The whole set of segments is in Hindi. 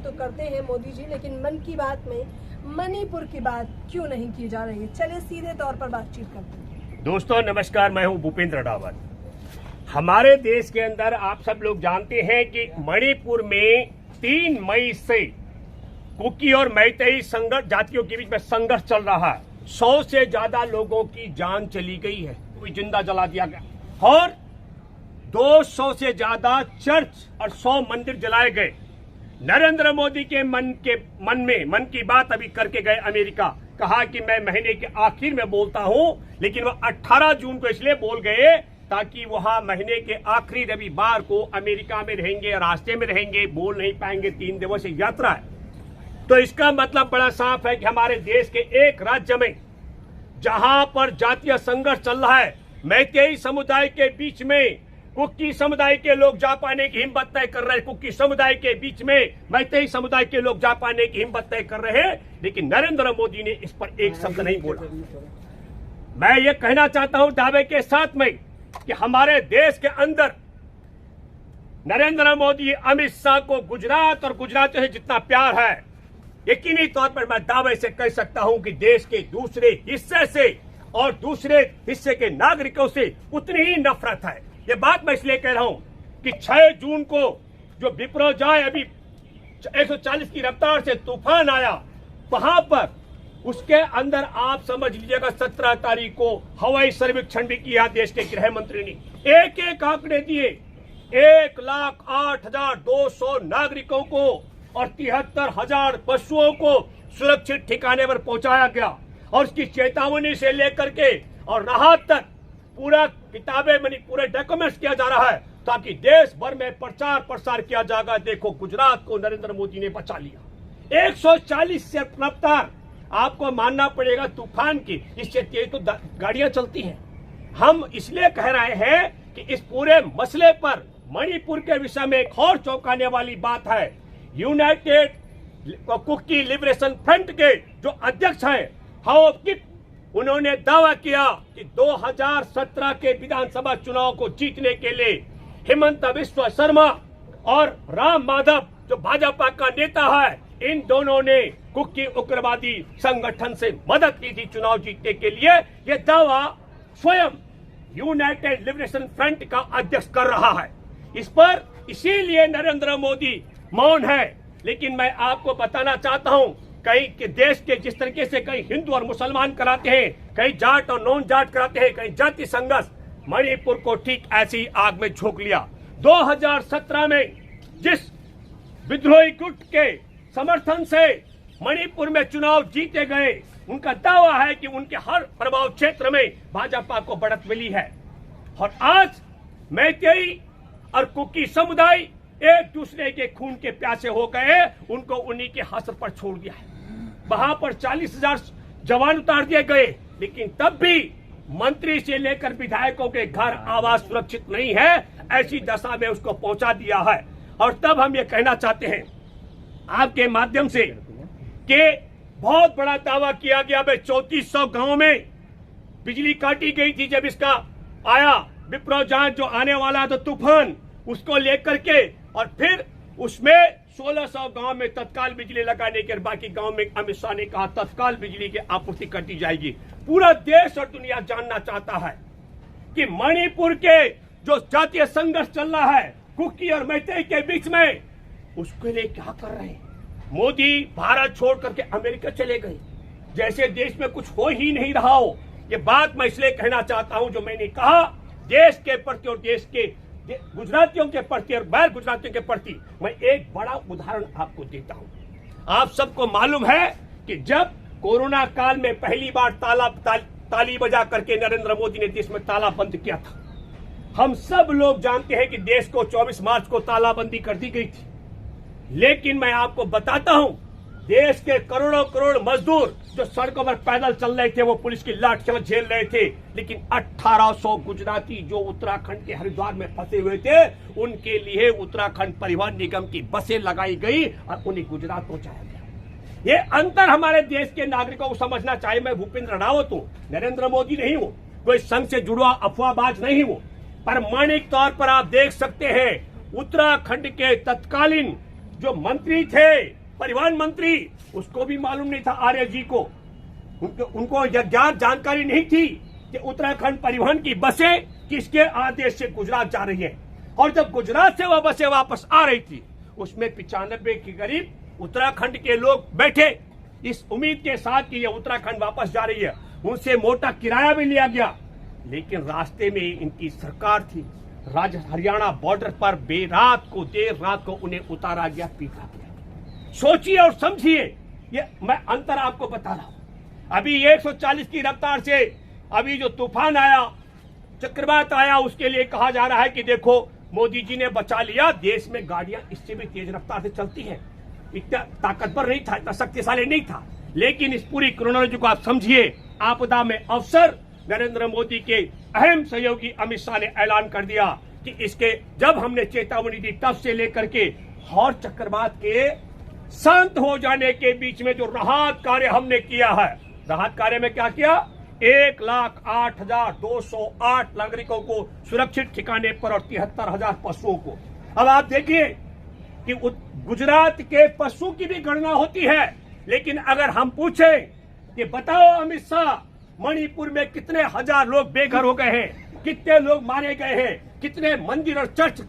तो करते हैं मोदी जी, लेकिन मन की बात में मणिपुर की बात क्यों नहीं की जा रही है? चलिए सीधे तौर पर बातचीत करते हैं। दोस्तों नमस्कार, मैं हूं भूपेंद्र रावत। हमारे देश के अंदर आप सब लोग जानते हैं कि मणिपुर में 3 मई से कुकी और मैतेई संघर्ष जातियों के बीच में संघर्ष चल रहा है। 100 से ज्यादा लोगों की जान चली गई है, कोई जिंदा जला दिया गया और 200 से ज्यादा चर्च और 100 मंदिर जलाए गए। नरेंद्र मोदी के मन की बात अभी करके गए अमेरिका, कहा कि मैं महीने के आखिर में बोलता हूं, लेकिन वह 18 जून को इसलिए बोल गए ताकि वहां महीने के आखिरी रविवार को अमेरिका में रहेंगे, रास्ते में रहेंगे, बोल नहीं पाएंगे। 3 दिवसीय यात्रा है। तो इसका मतलब बड़ा साफ है कि हमारे देश के एक राज्य में जहां पर जातीय संघर्ष चल रहा है, मैतेई समुदाय के बीच में कुकी समुदाय के लोग जा पाने की हिम्मत नहीं कर रहे, कुकी समुदाय के बीच में मैतेई समुदाय के लोग जा पाने की हिम्मत नहीं कर रहे हैं, लेकिन नरेंद्र मोदी ने इस पर एक शब्द नहीं बोला। मैं ये कहना चाहता हूं दावे के साथ में कि हमारे देश के अंदर नरेंद्र मोदी अमित शाह को गुजरात और गुजरातियों से जितना प्यार है, यकीनी तौर पर मैं दावे से कह सकता हूं कि देश के दूसरे हिस्से से और दूसरे हिस्से के नागरिकों से उतनी ही नफरत है। ये बात मैं इसलिए कह रहा हूं कि 6 जून को जो बिपरजॉय अभी 140 की रफ्तार से तूफान आया, वहां पर उसके अंदर आप समझ लीजिएगा 17 तारीख को हवाई सर्वेक्षण भी किया देश के गृह मंत्री ने। एक आंकड़े दिए, 1,08,200 नागरिकों को और 73,000 पशुओं को सुरक्षित ठिकाने पर पहुंचाया गया और उसकी चेतावनी से लेकर के और राहत तक पूरा किताबें पूरे डॉक्यूमेंट्स किया जा रहा है ताकि देश भर में प्रचार प्रसार किया जाएगा। देखो गुजरात को नरेंद्र मोदी ने बचा लिया। 140 से रफ्तार आपको मानना पड़ेगा तूफान की, इससे तेज तो गाड़ियां चलती हैं। हम इसलिए कह रहे हैं कि इस पूरे मसले पर मणिपुर के विषय में एक और चौंकाने वाली बात है। यूनाइटेड कुकी लिबरेशन फ्रंट के जो अध्यक्ष हैं हाओ किप, उन्होंने दावा किया कि 2017 के विधानसभा चुनाव को जीतने के लिए हेमंत बिस्वा शर्मा और राम माधव जो भाजपा का नेता है, इन दोनों ने कुकी उग्रवादी संगठन से मदद की थी चुनाव जीतने के लिए। यह दावा स्वयं यूनाइटेड लिबरेशन फ्रंट का अध्यक्ष कर रहा है। इस पर इसीलिए नरेंद्र मोदी मौन है। लेकिन मैं आपको बताना चाहता हूं, कई के देश के जिस तरीके से कई हिंदू और मुसलमान कराते हैं, कई जाट और नॉन जाट कराते हैं, कई जाति संघर्ष, मणिपुर को ठीक ऐसी आग में झोंक लिया। 2017 में जिस विद्रोही गुट के समर्थन से मणिपुर में चुनाव जीते गए, उनका दावा है कि उनके हर प्रभाव क्षेत्र में भाजपा को बढ़त मिली है। और आज मैतेई और कुकी समुदाय एक दूसरे के खून के प्यासे हो गए, उनको उन्हीं के हाथ पर छोड़ दिया है। वहां पर 40,000 जवान उतार दिए गए, लेकिन तब भी मंत्री से लेकर विधायकों के घर आवास सुरक्षित नहीं है, ऐसी दशा में उसको पहुंचा दिया है। और तब हम ये कहना चाहते हैं आपके माध्यम से कि बहुत बड़ा दावा किया गया, 3400 गांव में बिजली काटी गई थी जब इसका आया बिपरजॉय जो आने वाला तो तूफान, उसको लेकर के, और फिर उसमें 1600 गांव में तत्काल बिजली लगाने के, बाकी गांव में अमित शाह ने कहा तत्काल बिजली की आपूर्ति कर दी जाएगी। पूरा देश और दुनिया जानना चाहता है कि मणिपुर के जो जातीय संघर्ष चल रहा है कुकी और मैतेई के बीच में, उसके लिए क्या कर रहे हैं। मोदी भारत छोड़ करके अमेरिका चले गए, जैसे देश में कुछ हो ही नहीं रहा हो। ये बात मैं इसलिए कहना चाहता हूं, जो मैंने कहा देश के प्रति और देश के गुजरातियों के प्रति और गैर गुजरातियों के प्रति, मैं एक बड़ा उदाहरण आपको देता हूं। आप सबको मालूम है कि जब कोरोना काल में पहली बार ताली बजा करके नरेंद्र मोदी ने देश में ताला बंद किया था, हम सब लोग जानते हैं कि देश को 24 मार्च को तालाबंदी कर दी गई थी। लेकिन मैं आपको बताता हूं, देश के करोड़ों करोड़ मजदूर जो सड़कों पर पैदल चल रहे थे, वो पुलिस की लाठियां झेल रहे थे, लेकिन 1800 गुजराती जो उत्तराखंड के हरिद्वार में फंसे हुए थे, उनके लिए उत्तराखंड परिवहन निगम की बसें लगाई गई और उन्हें गुजरात पहुंचाया गया। ये अंतर हमारे देश के नागरिकों को समझना चाहिए। मैं भूपेंद्र रावत हूं, नरेंद्र मोदी नहीं हूं, कोई संघ से जुड़ा अफवाहबाज नहीं हूं। प्रामाणिक तौर पर आप देख सकते हैं उत्तराखंड के तत्कालीन जो मंत्री थे, परिवहन मंत्री, उसको भी मालूम नहीं था आर्य जी को, उनको यह जानकारी नहीं थी कि उत्तराखंड परिवहन की बसें किसके आदेश से गुजरात जा रही है। और जब गुजरात से वह बसें वापस आ रही थी, उसमें 95 के करीब उत्तराखंड के लोग बैठे इस उम्मीद के साथ कि यह उत्तराखंड वापस जा रही है। उनसे मोटा किराया भी लिया गया, लेकिन रास्ते में इनकी सरकार थी, हरियाणा बॉर्डर पर देर रात को उन्हें उतारा गया, पीटा गया। सोचिए और समझिए, ये मैं अंतर आपको बता रहा हूं। अभी 140 की रफ्तार से अभी जो तूफान आया, चक्रवात आया, उसके लिए कहा जा रहा है कि देखो मोदी जी ने बचा लिया, देश में गाड़ियां इससे भी तेज रफ्तार से चलती हैं। इतना ताकतवर नहीं था, इतना शक्तिशाली नहीं था, लेकिन इस पूरी क्रोनोलॉजी को आप समझिए। आपदा में अवसर नरेंद्र मोदी के अहम सहयोगी अमित शाह ने ऐलान कर दिया कि इसके जब हमने चेतावनी दी तब से लेकर के और चक्रवात के शांत हो जाने के बीच में जो राहत कार्य हमने किया है, राहत कार्य में क्या किया, 1,08,208 नागरिकों को सुरक्षित ठिकाने पर और 73,000 पशुओं को। अब आप देखिए कि गुजरात के पशु की भी गणना होती है, लेकिन अगर हम पूछें कि बताओ अमित शाह, मणिपुर में कितने हजार लोग बेघर हो गए हैं, कितने लोग मारे गए हैं, कितने मंदिर और चर्च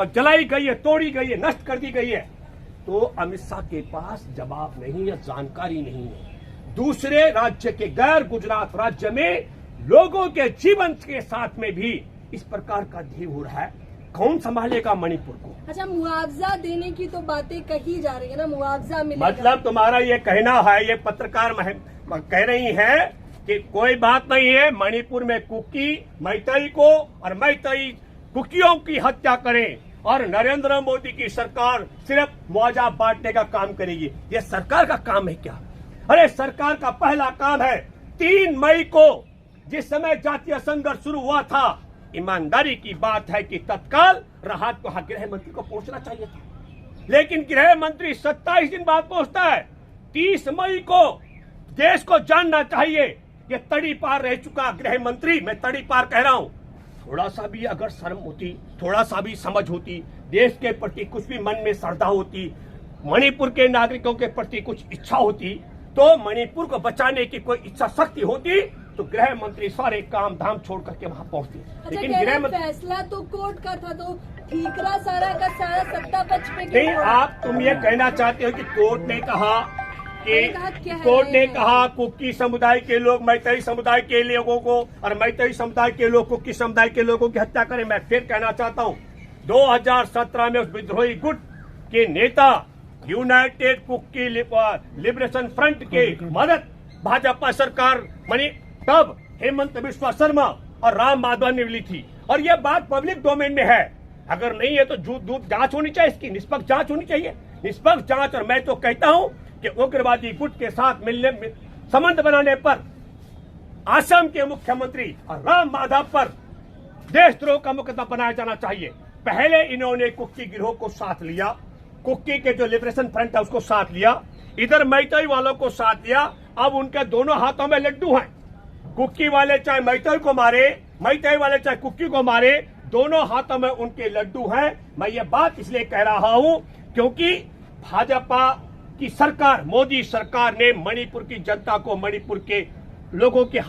जलाई गई है, तोड़ी गई है, नष्ट कर दी गई है, तो अमित शाह के पास जवाब नहीं है, जानकारी नहीं है। दूसरे राज्य के गैर गुजरात राज्य में लोगों के जीवन के साथ में भी इस प्रकार का ढेर हो रहा है, कौन संभालेगा मणिपुर को? अच्छा, मुआवजा देने की तो बातें कही जा रही है ना, मुआवजा मिलेगा। मतलब तुम्हारा ये कहना है, ये पत्रकार कह रही है कि कोई बात नहीं है, मणिपुर में कुकी मैतेई को और मैतेई कुकियों की हत्या करें और नरेंद्र मोदी की सरकार सिर्फ मुआवजा बांटने का काम करेगी। ये सरकार का काम है क्या? अरे सरकार का पहला काम है, 3 मई को जिस समय जातीय संघर्ष शुरू हुआ था, ईमानदारी की बात है कि तत्काल राहत को गृह मंत्री को पहुंचना चाहिए था, लेकिन गृह मंत्री 27 दिन बाद पहुंचता है। 30 मई को देश को जानना चाहिए ये तड़ी पार रह चुका गृह मंत्री, मैं तड़ी पार कह रहा हूं। थोड़ा सा भी अगर शर्म होती, थोड़ा सा भी समझ होती, देश के प्रति कुछ भी मन में श्रद्धा होती, मणिपुर के नागरिकों के प्रति कुछ इच्छा होती, तो मणिपुर को बचाने की कोई इच्छा शक्ति होती, तो गृह मंत्री सारे काम धाम छोड़ करके वहां पहुंचते। अच्छा, लेकिन गृह मंत्री फैसला तो कोर्ट का था, तो ठीकरा सारा का सारा सत्ता पक्ष पे नहीं। तुम ये कहना चाहते हो कि कोर्ट ने कहा कुकी समुदाय के लोग मैतेई समुदाय के लोगों को और मैतेई समुदाय के लोग कुकी समुदाय के लोगों की हत्या करें। मैं फिर कहना चाहता हूं, 2017 में उस विद्रोही गुट के नेता यूनाइटेड कुकी लिबरेशन फ्रंट के मदद भाजपा सरकार तब हेमंत बिस्वा शर्मा और राम माधव ने ली थी, और यह बात पब्लिक डोमेन में है। अगर नहीं है तो जांच होनी चाहिए, इसकी निष्पक्ष जांच होनी चाहिए, निष्पक्ष जांच। और मैं तो कहता हूं कि उग्रवादी गुट के साथ संबंध बनाने पर असम के मुख्यमंत्री और राम माधव पर देशद्रोह का मुकदमा बनाया जाना चाहिए। पहले इन्होंने कुकी गिरोह को साथ लिया, कुकी के जो लिबरेशन फ्रंट है उसको साथ लिया, इधर मैतेई वालों को साथ लिया। अब उनके दोनों हाथों में लड्डू हैं, कुकी वाले चाहे मैतेई को मारे, मैतेई वाले चाहे कुकी को मारे, दोनों हाथों में उनके लड्डू हैं। मैं ये बात इसलिए कह रहा हूं क्योंकि भाजपा की सरकार, मोदी सरकार ने मणिपुर की जनता को, मणिपुर के लोगों की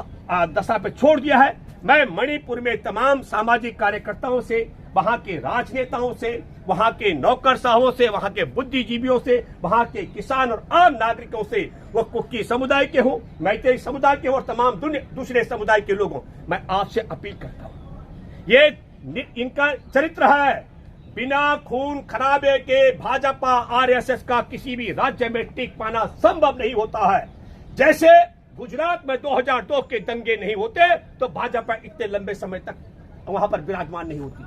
दशा पे छोड़ दिया है। मैं मणिपुर में तमाम सामाजिक कार्यकर्ताओं से, वहां के राजनेताओं से, वहां के नौकरशाहों से, वहां के बुद्धिजीवियों से, वहां के किसान और आम नागरिकों से, वो कुकी समुदाय के हों, मैतेई समुदाय के हों और तमाम दूसरे समुदाय के लोगों, मैं आपसे अपील करता हूं, ये इनका चरित्र है। बिना खून खराबे के भाजपा आरएसएस का किसी भी राज्य में टिक पाना संभव नहीं होता है। जैसे गुजरात में 2002 के दंगे नहीं होते तो भाजपा इतने लंबे समय तक वहां पर विराजमान नहीं होती।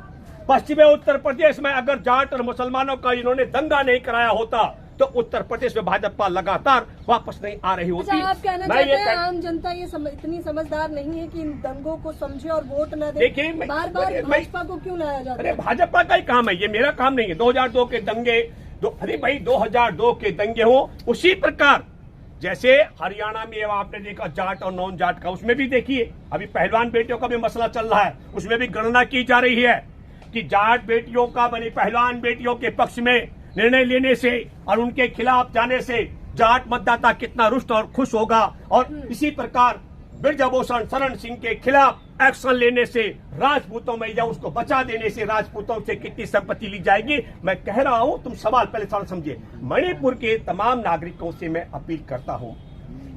पश्चिमी उत्तर प्रदेश में अगर जाट और मुसलमानों का इन्होंने दंगा नहीं कराया होता तो उत्तर प्रदेश में भाजपा लगातार वापस नहीं आ रही होती। अच्छा, आप कहना चाहते हैं आम जनता ये इतनी समझदार नहीं है कि इन दंगों को समझे और वोट न दे? देखिए, बार बार भाजपा को क्यों लाया जाता है? अरे भाजपा का ही काम है, ये मेरा काम नहीं है। 2002 के दंगे, अरे भाई 2002 के दंगे हो, उसी प्रकार जैसे हरियाणा में आपने देखा जाट और नॉन जाट का, उसमें भी देखिए अभी पहलवान बेटियों का भी मसला चल रहा है, उसमें भी गणना की जा रही है कि जाट बेटियों का बनी पहलवान बेटियों के पक्ष में निर्णय लेने से और उनके खिलाफ जाने से जाट मतदाता कितना रुष्ट और खुश होगा, और इसी प्रकार ब्रजभूषण शरण सिंह के खिलाफ एक्शन लेने से राजपूतों में या उसको बचा देने से राजपूतों से कितनी संपत्ति ली जाएगी। मैं कह रहा हूं, तुम सवाल पहले थोड़ा समझिए। मणिपुर के तमाम नागरिकों से मैं अपील करता हूं,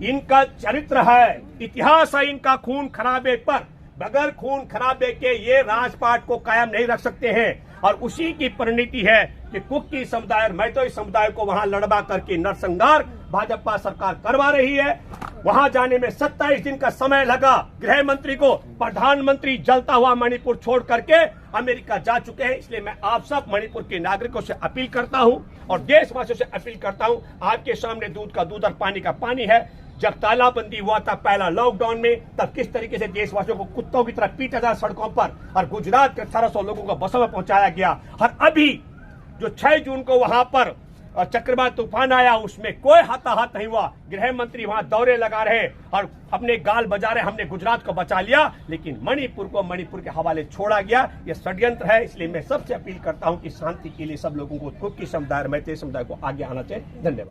इनका चरित्र है, इतिहास है इनका खून खराबे पर, बगैर खून खराबे के ये राजपाट को कायम नहीं रख सकते हैं। और उसी की परिणति है कि कुकी समुदाय और मैतेई समुदाय को वहां लड़वा करके नरसंहार भाजपा सरकार करवा रही है। वहां जाने में 27 दिन का समय लगा गृह मंत्री को। प्रधानमंत्री जलता हुआ मणिपुर छोड़ करके अमेरिका जा चुके हैं। इसलिए मैं आप सब मणिपुर के नागरिकों से अपील करता हूं और देशवासियों से अपील करता हूं, आपके सामने दूध का दूध और पानी का पानी है। जब तालाबंदी हुआ था पहला लॉकडाउन में, तब किस तरीके से देशवासियों को कुत्तों की तरह पीटा जा सड़कों पर, और गुजरात के 1800 लोगों को बसों में पहुंचाया गया। और अभी जो 6 जून को वहां पर चक्रवात तूफान आया, उसमें कोई हताहत नहीं हुआ। गृह मंत्री वहां दौरे लगा रहे और अपने गाल बजा रहे, हमने गुजरात को बचा लिया, लेकिन मणिपुर को मणिपुर के हवाले छोड़ा गया। यह षड्यंत्र है। इसलिए मैं सबसे अपील करता हूं कि शांति के लिए सब लोगों को, कुकी समुदाय मैतेई समुदाय को आगे आना चाहिए। धन्यवाद।